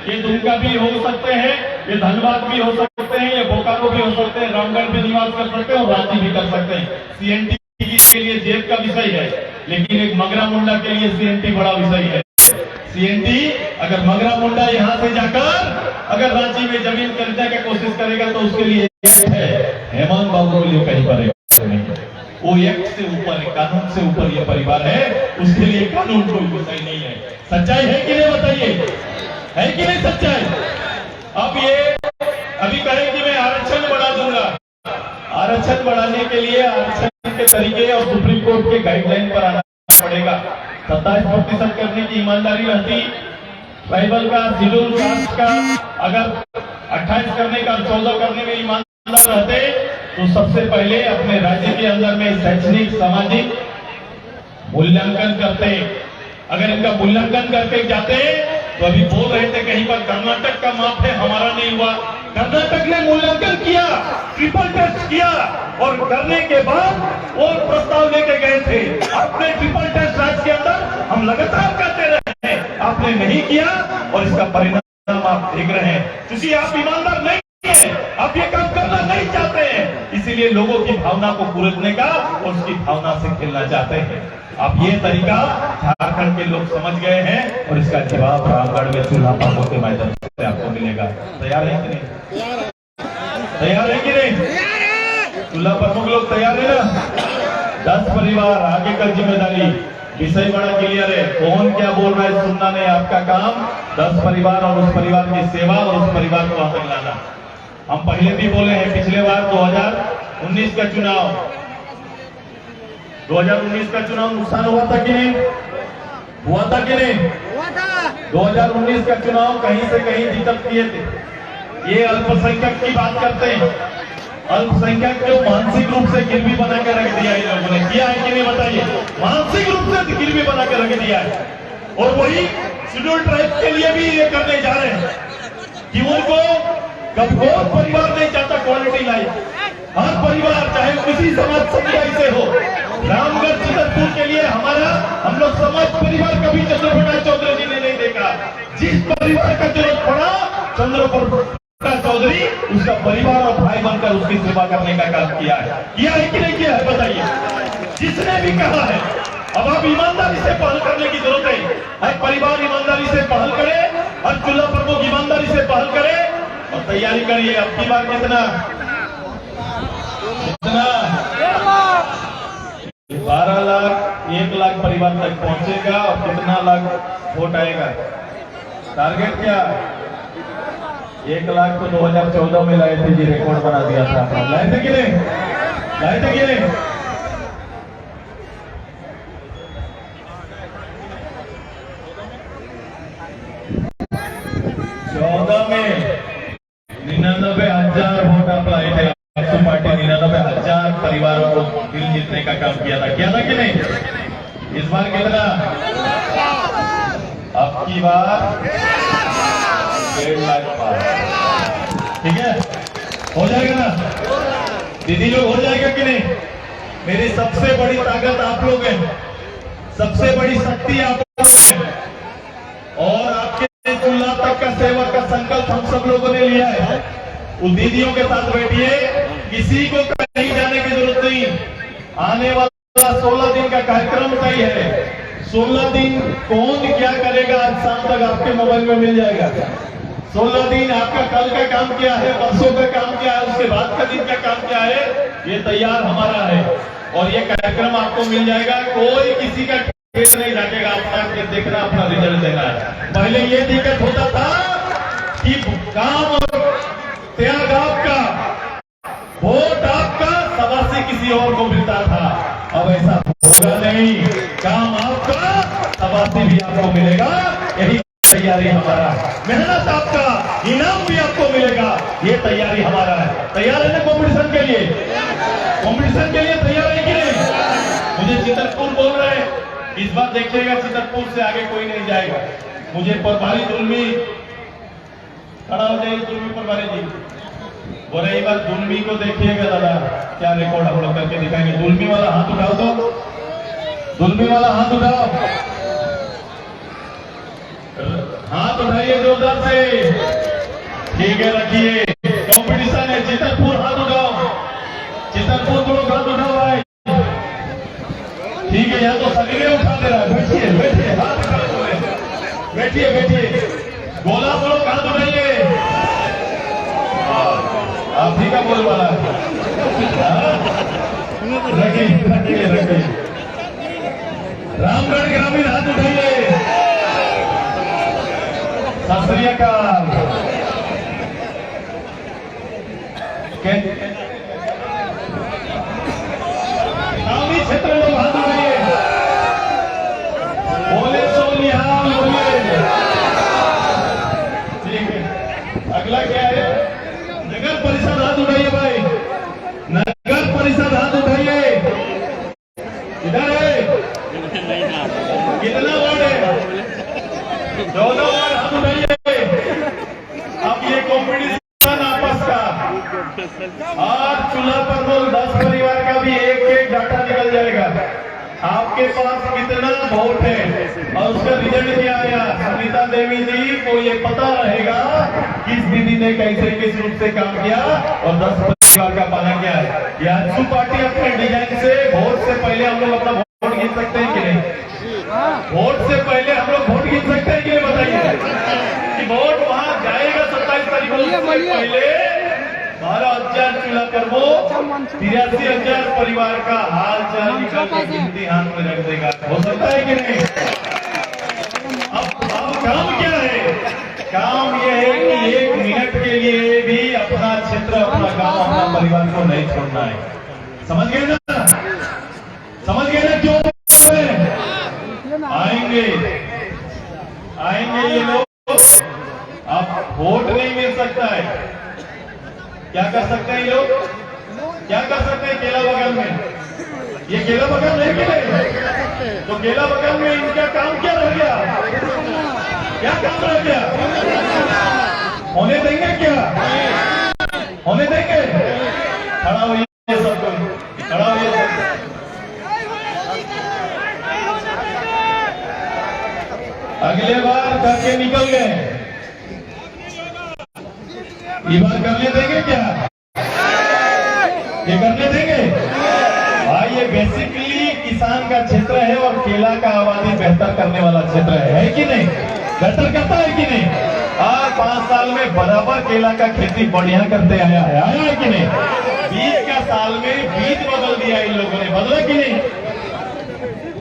ये दुमका भी हो सकते हैं, ये धनबाद भी हो सकते हैं, ये बोकारो भी हो सकते हैं, रामगढ़ भी निवास कर सकते हैं और रांची भी कर सकते हैं। सीएनटी के लिए जेब का विषय है, लेकिन एक मगरा मुंडा के लिए सीएनटी बड़ा विषय है। सीएनटी अगर मगरा मुंडा यहाँ से जाकर अगर रांची में जमीन खरीदने की कोशिश करेगा तो उसके लिए है, हेमंत बाबू के लिए कहीं पर वो एक्ट से ऊपर है, कानून से ऊपर ये परिवार है, उसके लिए कानून कोई विषय नहीं है। सच्चाई है कि नहीं बताइए, है कि नहीं सच्चाई? अब ये अभी कहें कि मैं आरक्षण बढ़ा दूंगा, आरक्षण बढ़ाने के लिए आरक्षण के तरीके और सुप्रीम कोर्ट के गाइडलाइन पर आना पड़ेगा। 27% करने की ईमानदारी रहती, ट्राइबल का, शेड्यूल कास्ट का अगर 28 करने का, 14 करने में ईमानदार रहते तो सबसे पहले अपने राज्य के अंदर में शैक्षणिक सामाजिक मूल्यांकन करते। अगर इनका मूल्यांकन करके जाते तो अभी बोल रहे थे कहीं पर कर्नाटक का माप है, हमारा नहीं हुआ। कर्नाटक ने मूल्यांकन किया, ट्रिपल टेस्ट किया और करने के बाद और प्रस्ताव लेके गए थे। आपने ट्रिपल टेस्ट राज्य के अंदर हम लगातार करते रहे, आपने नहीं किया और इसका परिणाम आप देख रहे हैं। क्योंकि आप ईमानदार नहीं है, आप ये काम करना नहीं चाहते हैं, इसीलिए लोगों की भावना को कुरेदने का और उसकी भावना से खेलना चाहते हैं। अब ये तरीका झारखंड के लोग समझ गए हैं और इसका जवाब रामगढ़ में चूल्हा पापों के माध्यम से आपको मिलेगा। तैयार है कि नहीं? तैयार है कि नहीं? चूल्हा प्रमुख लोग तैयार है ना? 10 परिवार आगे का जिम्मेदारी, विषय बड़ा क्लियर है, कौन क्या बोल रहा है सुनना नहीं, आपका काम 10 परिवार और उस परिवार की सेवा और उस परिवार को आगे लाना। हम पहले भी बोले हैं, पिछले बार 2019 का चुनाव, 2019 का चुनाव नुकसान हुआ था कि नहीं? हुआ था कि नहीं? 2019 का चुनाव कहीं से कहीं दिक्कत किए थे। ये अल्पसंख्यक की बात करते हैं, अल्पसंख्यक को मानसिक रूप से गिरवी बना के रख दिया इन लोगों ने, किया है कि नहीं बताइए? मानसिक रूप से गिरवी बना के रख दिया है। और वही शेड्यूल ट्राइब के लिए भी ये करने जा रहे हैं कि उनको बहुत परिवार नहीं चाहता क्वालिटी लाइफ, हर परिवार चाहे किसी समाज समुदाय से हो। रामगढ़ चितरपुर के लिए हमारा हम लोग समाज परिवार कभी चंद्रप्रकाश चौधरी जी ने नहीं देखा। जिस परिवार का जरूरत पड़ा चंद्रप्रकाश चौधरी उसका परिवार और भाई बनकर उसकी सेवा करने का काम किया है कि नहीं किया है बताइए? जिसने भी कहा है, अब आप ईमानदारी से पहल करने की जरूरत है। हर परिवार ईमानदारी से पहल करे, हर चूल्हा प्रमुख ईमानदारी से पहल करे और तैयारी करिए। अब की बार कितना 12 लाख 1 लाख परिवार बार तक पहुंचेगा और कितना लाख वोट आएगा? टारगेट क्या? 1 लाख तो 2014 में लाए थे जी, रिकॉर्ड बना दिया था अपना। लाए थे कि नहीं? लाए थे कि नहीं? में 99,000 वोट आप लाए थे। आपकी पार्टी 99,000 परिवारों को दिल जीतने का काम किया था कि नहीं? इस बार कितना? अब की बार 1.5 लाख पार। ठीक है, हो जाएगा ना दीदी लोग? हो जाएगा कि नहीं? मेरी सबसे बड़ी ताकत आप लोग हैं, सबसे बड़ी शक्ति आप लोग हैं, और आपके चूल्हा तक का सेवा का संकल्प हम सब लोगों ने लिया है। उन दीदियों के साथ बैठिए, किसी को कहीं जाने की जरूरत नहीं। आने वाला 16 दिन का कार्यक्रम तय है। 16 दिन कौन क्या करेगा आज शाम तक आपके मोबाइल में मिल जाएगा। 16 दिन आपका कल का काम क्या है, परसों का काम क्या है, उसके बाद का दिन का काम क्या है, ये तैयार हमारा है और ये कार्यक्रम आपको मिल जाएगा। कोई किसी का नहीं जाएगा, अपना देखना, अपना रिजल्ट देना है। पहले ये दिक्कत होता था कि काम और त्याग आपका, वोट आपका, शाबाशी किसी और को मिलता था। अब ऐसा होगा नहीं, काम आपका, शाबाशी भी आपको मिलेगा। यही तैयारी हमारा है। मेहनत आपका, इनाम भी आपको मिलेगा, ये तैयारी हमारा है। तैयार है ना कॉम्पिटिशन के लिए? कॉम्पिटिशन के लिए तैयार है कि नहीं? मुझे चितरपुर बोल रहे हैं, इस बार देखिएगा चितरपुर से आगे कोई नहीं जाएगा। मुझे परभारी दुलमी खड़ा हो जाइए, दुलमी परभारी जी बोले एक बार दुलमी को देखिएगा दादा, क्या रिकॉर्ड हम लोग करके दिखाएंगे। दुलमी वाला हाथ उठाओ तो, दुलमी वाला हाथ उठाओ, हाथ उठाइए जोरदार से। ठीक है, रखिए, कंपटीशन है। चितरपुर हाथ उठाओ, चितरपुर को लोग हाथ उठाओ भाई। ठीक है, यहाँ तो सभी ने उठा दे रहा है। बैठिए बैठिए, हाथ उठा बोले, बैठिए बैठिए, बोला बोलो, हाथ उठाइए। आप ही का बोल वाला है। रखिए रखिए रखिए, रामगढ़ ग्रामीण हाथ उठाइए। सत श्री अकाल। ग्रामीण क्षेत्र लोग हाथ उठाइए, बोले सो निहाल बोलिए। ठीक है, अगला क्या है? नगर परिषद हाथ उठाइए भाई, नगर परिषद हाथ उठाइए। इधर है, कितना वार्ड है? 14 वार्ड, हाथ उठाइए। अब ये कॉम्पिटिशन आपस का, और चूल्हा पर लोग 10 परिवार का भी एक एक डाटा निकल जाएगा। आपके पास कितना वोट है और उसका रिजल्ट क्या आया। सुनीता देवी जी को ये पता रहेगा किस दीदी ने कैसे किस रूप से काम किया और 10 परिवार का पाना क्या है। याजू पार्टी अपने डिजाइन से वोट से पहले हम लोग अपना वोट गिन सकते हैं कि नहीं? वोट से पहले हम लोग वोट गिन सकते हैं कि नहीं? बताइए कि वोट वहां जाएगा 27 तारीख को, पहले 12,000 चूल्हा पर वो 83,000 परिवार का हाल चाल निकाल के गिनती हाथ में रख देगा। हो सकता है कि नहीं? अब काम क्या है? काम यह है कि 1 मिनट के लिए भी अपना क्षेत्र, अपना गांव, अपना परिवार को नहीं छोड़ना है। समझ गए ना? समझ गए ना? क्यों आएंगे आएंगे ये लोग? अब वोट नहीं मिल सकता है, क्या कर सकते हैं ये लोग? क्या कर सकते हैं? केला बगल में, ये केला बगल है कि नहीं? तो केला बगल में इनका काम क्या रह गया? क्या काम रह गया? होने देंगे क्या? होने देंगे? खड़ा होइए सब कोई, खड़ा होइए। अगले बार करके निकल गए, ये बार करने देंगे क्या? ये करने देंगे भाई? ये बेसिकली किसान का क्षेत्र है और केला का आबादी बेहतर करने वाला क्षेत्र है कि नहीं? बेहतर करता है कि नहीं? 5 साल में बराबर केला का खेती बढ़िया करते आया है कि नहीं? 20 का साल में बीज बदल दिया इन लोगों ने, बदला कि नहीं?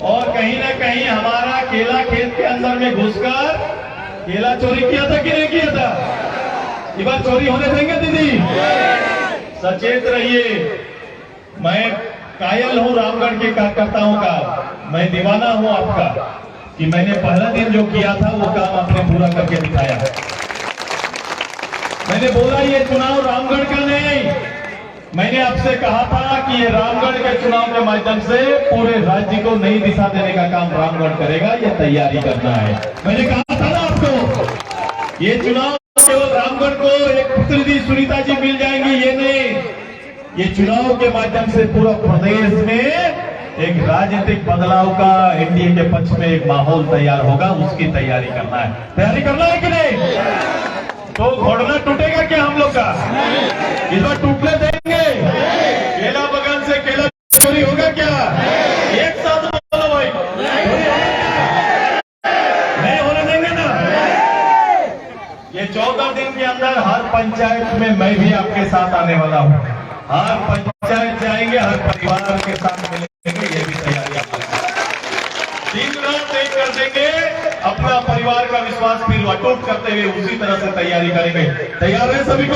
और कहीं ना कहीं हमारा केला खेत के अंदर में घुसकर केला चोरी किया था कि नहीं किया था? इस बार चोरी होने देंगे दीदी? सचेत रहिए। मैं कायल हूं रामगढ़ के कार्यकर्ताओं का, मैं दीवाना हूं आपका कि मैंने पहला दिन जो किया था वो काम आपने पूरा करके दिखाया। मैंने बोला ये चुनाव रामगढ़ का नहीं, मैंने आपसे कहा था कि ये रामगढ़ के चुनाव के माध्यम से पूरे राज्य को नई दिशा देने का काम रामगढ़ करेगा, ये तैयारी करना है। मैंने कहा था ना आपको, ये चुनाव केवल रामगढ़ को एक पुत्री दी सुनीता जी मिल जाएंगी, ये नहीं, ये चुनाव के माध्यम से पूरा प्रदेश में एक राजनीतिक बदलाव का एनडीए के पक्ष में एक माहौल तैयार होगा, उसकी तैयारी करना है। तैयारी करना है कि नहीं? तो घोड़ना टूटेगा क्या हम लोग का? इस बार टूटने देंगे? केला बगान से केला चोरी होगा क्या? एक साथ बोलो भाई, नहीं होने देंगे ना। ये 14 दिन के अंदर हर पंचायत में मैं भी आपके साथ आने वाला हूँ। हर पंचायत जाएंगे, हर परिवार के साथ मिलेंगे, ये भी तैयारी आप दिन रात एक कर देंगे, अपना परिवार का विश्वास फिर अटूट करते हुए उसी तरह से तैयारी करेंगे। तैयार है सभी को?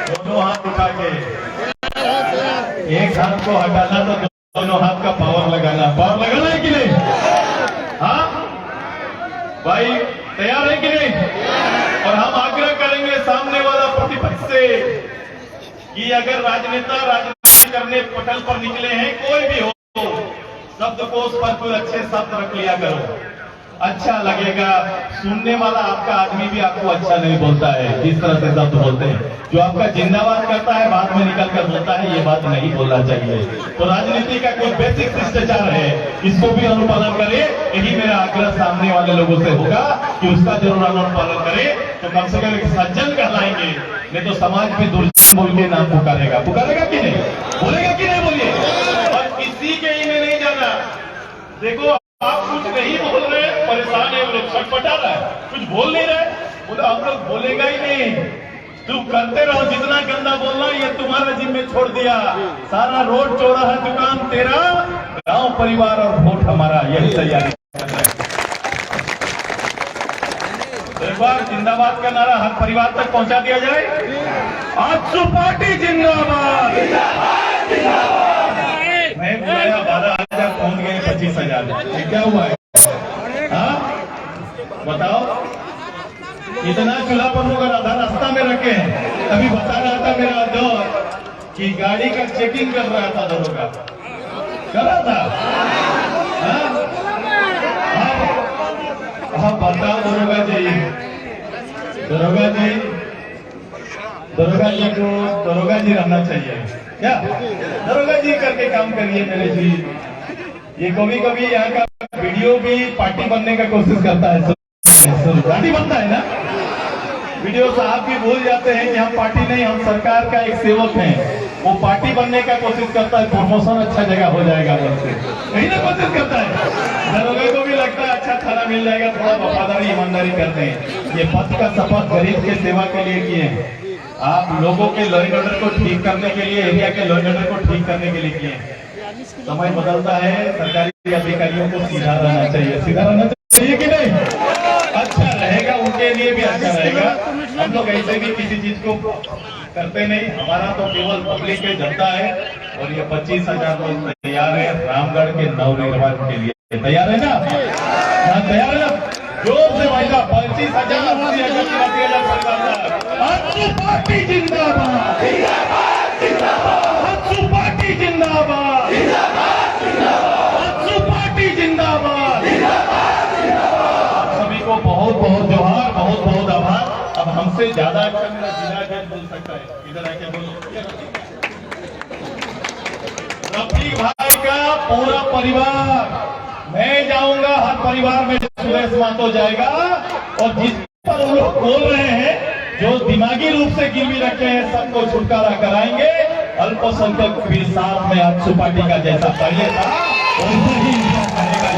दोनों हाथ उठा के, एक हाथ को हटाना तो दोनों हाथ का पावर लगाना है कि नहीं? हाँ भाई, तैयार है कि नहीं? और हम आग्रह करेंगे सामने वाला प्रतिपक्ष से कि अगर राजनेता राजनीति करने पटल पर निकले हैं, कोई भी हो, शब्दकोश पर कोई अच्छे शब्द रख लिया करो, अच्छा लगेगा। सुनने वाला आपका आदमी भी आपको अच्छा नहीं बोलता है जिस तरह से शब्द बोलते हैं। जो आपका जिंदाबाद करता है बाद में निकल कर बोलता है, ये बात नहीं बोलना चाहिए। तो राजनीति का कोई बेसिक शिष्टाचार है, इसको भी अनुपालन करे। यही मेरा आग्रह सामने वाले लोगों से होगा कि उसका जरूर अनुपालन करे, तो कम से कम एक सज्जन कहलाएंगे, नहीं तो समाज में दुर्जन बोल के नाम पुकारेगा कि नहीं? बोलेगा कि नहीं? बोलिए। और किसी के ही में नहीं जाना। देखो आप कुछ नहीं बोल रहे, परेशान है, लोग छटपटा रहा है, कुछ बोल नहीं रहे, बोला हम लोग बोलेगा ही नहीं। तुम करते रहो, जितना गंदा बोलना ये तुम्हारा जिम्मे छोड़ दिया। सारा रोड चौराहा दुकान तेरा, गांव परिवार और वोट हमारा, यही तैयारी कर रहे हैं। एक बार जिंदाबाद का नारा हर परिवार तक पहुंचा दिया जाए। आजसू पार्टी जिंदाबाद। मैं बुलाया 12,000 पहुंच गए 25,000, ये क्या हुआ है? हाँ बताओ, इतना चूल्हा पर लोग आधा रास्ता में रखे हैं। अभी बता रहा था मेरा दोस्त कि गाड़ी का चेकिंग कर रहा था, दरोगा कर रहा था। हाँ बताओ दरोगा जी को दरोगा जी रहना चाहिए क्या? दरोगा जी करके काम करिए मेरे जी। ये कभी कभी यहाँ का वीडियो भी पार्टी बनने का कोशिश करता है, पार्टी बनता है ना, वीडियो साहब भी भूल जाते हैं कि हम पार्टी नहीं, हम सरकार का एक सेवक हैं। वो पार्टी बनने का कोशिश करता है, प्रमोशन अच्छा जगह हो जाएगा बोलते, यही ना कोशिश करता है। दरोगा को भी लगता है अच्छा थाना मिल जाएगा, थोड़ा वफादारी ईमानदारी करते हैं। ये पद का शपथ गरीब के सेवा के लिए किए हैं, आप लोगों के लॉ एंड ऑर्डर को ठीक करने के लिए, एरिया के लॉ एंड ऑर्डर को ठीक करने के लिए किए हैं। समय बदलता है, सरकारी अधिकारियों को सीधा रहना चाहिए, सीधा रहना चाहिए कि नहीं? अच्छा रहेगा, उनके लिए भी अच्छा रहेगा। हम लोग ऐसे भी किसी चीज को करते नहीं, हमारा तो केवल पब्लिक के जनता है। और ये 25,000 लोग तैयार है रामगढ़ के नवनिर्माण के लिए। तैयार है ना? तैयार है ना? जोर से भाई साहब, 25,000 पार्टी जिंदाबाद, पार्टी जिंदाबाद, पार्टी जिंदाबाद। आप सभी को बहुत बहुत जोहार, बहुत बहुत आभार। अब हमसे ज्यादा अच्छा मेरा जिला जज बोल सकता है, इधर आके बोलो। रफीक भाई का पूरा परिवार, मैं जाऊंगा, हर परिवार में सुरेश महतो जाएगा। और जिस पर वो लोग बोल रहे हैं, जो दिमागी रूप से गिरवी रखे हैं, सबको छुटकारा कराएंगे। अल्पसंख्यक भी साथ में आजसू पार्टी का जैसा पहले था वैसा ही रहेगा।